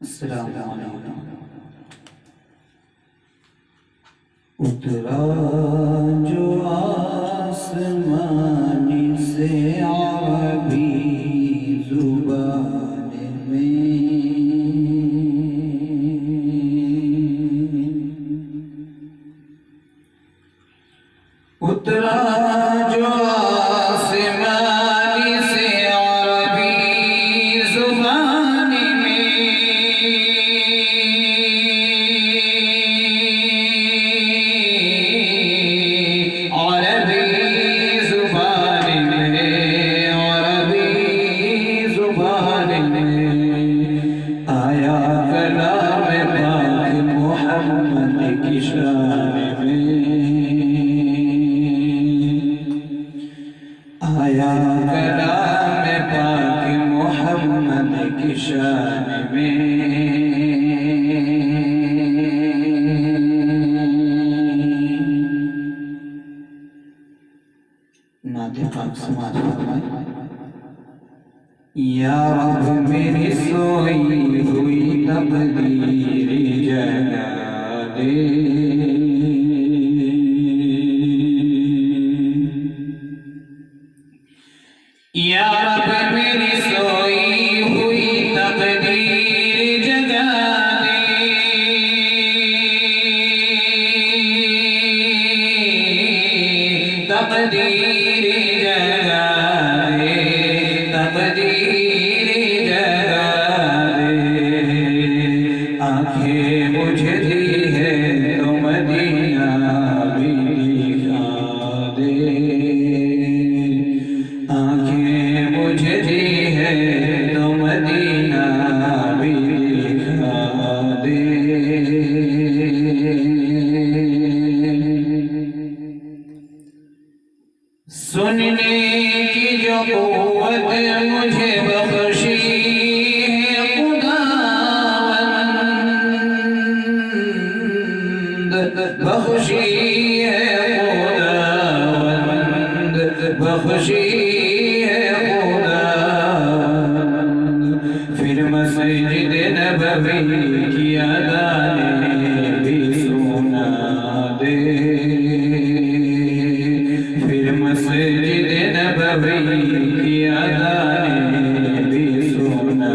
अस्सलामुअलैकुम। उतरा जो आसमानी से अरबी ज़ुबान में, उतरा जो आसमानी से अरबी ज़ुबान में, अरबी ज़ुबान में, अरबी ज़ुबान में आया कलाम पाक मोहम्मद की शान में, आया कलाम पाक मोहम्मद की शान में। नाते पाक समाज फरमाए, या रब मेरी सोई हुई तकदीर जगा दे, या रब मेरी सोई हुई तकदीर जगा दे, तकदीर जगा दे, तकदीर जगा दे। आंखें मुझे दी है तो मदीना भी दिखा दे, आंखें मुझे दी है तो मदीना भी दिखा दे। सुनने की जो क़ुव्वत मुझे बख्शी है खुदावंद, बख्शी है खुदावंद, बख्शी है खुदावंद। फिर मस्जिद नबवी की अज़ानें भी सुना दे, फिर मस्जिद नबवी की अज़ानें भी सुना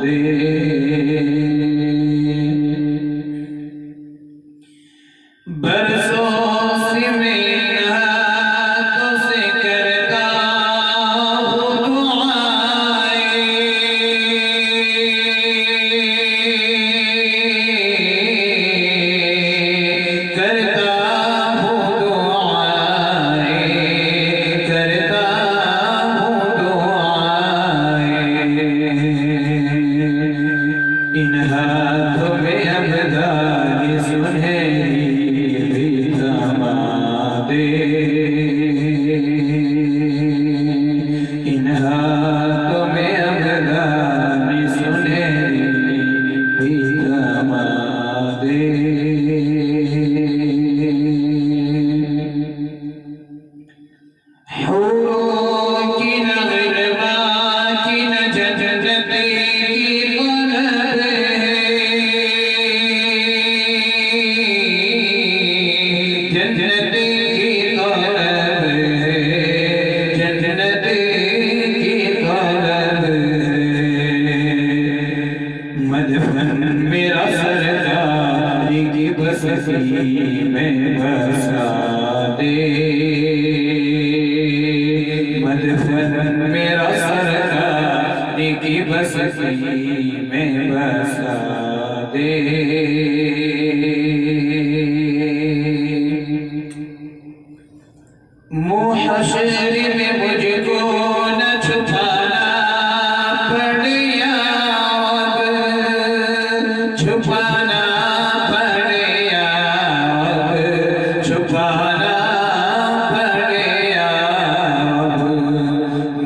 दे। बरसों से मैं हाथों से करता हूँ दुआएं, करता हूँ दुआएं, करता हूँ दुआएं। इन हाथों में अब्दाली सुनहरी भी थमा दे, इन हाथों में अब्दाली सुनहरी भी थमा दे। हूरों की नगरमा की न जन्नती की तलब है, जन्नती की तलब है, जन्नती की तलब है। मदफन मेरा सरकार की बस्ती में बसा दे, मदफन मेरा सरकार की बस्ती में बसा दे। मुहशर में मुझको न छुपाना पड़े या रब, छुपाना पड़े या रब, छुपाना पड़े या रब।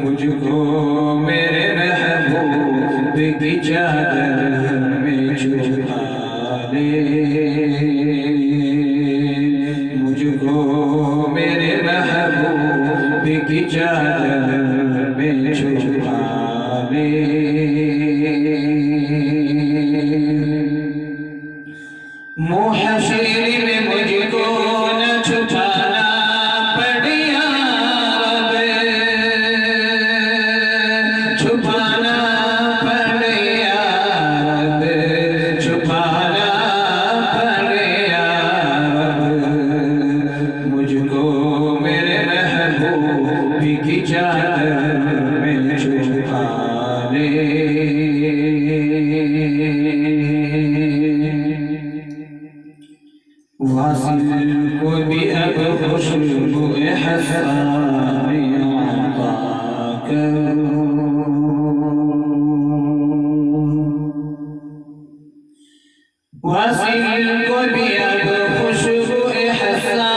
मुझको मेरे महबूब की चादर में छुपा ले, मुझको मेरे महबूब की चादर में छुपा ले। चादर में छुपा ले। वासिल को भी अब खुशबू एहसान अता करो। वासिल को भी अब खुशबू एहसान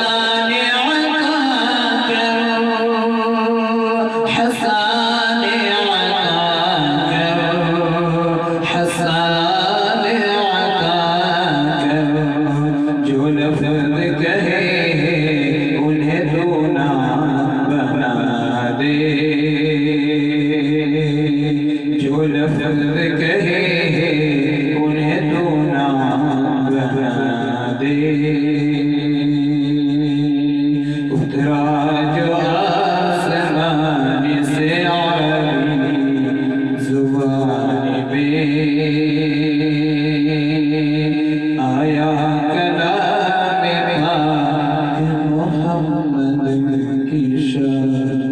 आया कलाम मोहम्मद की शान।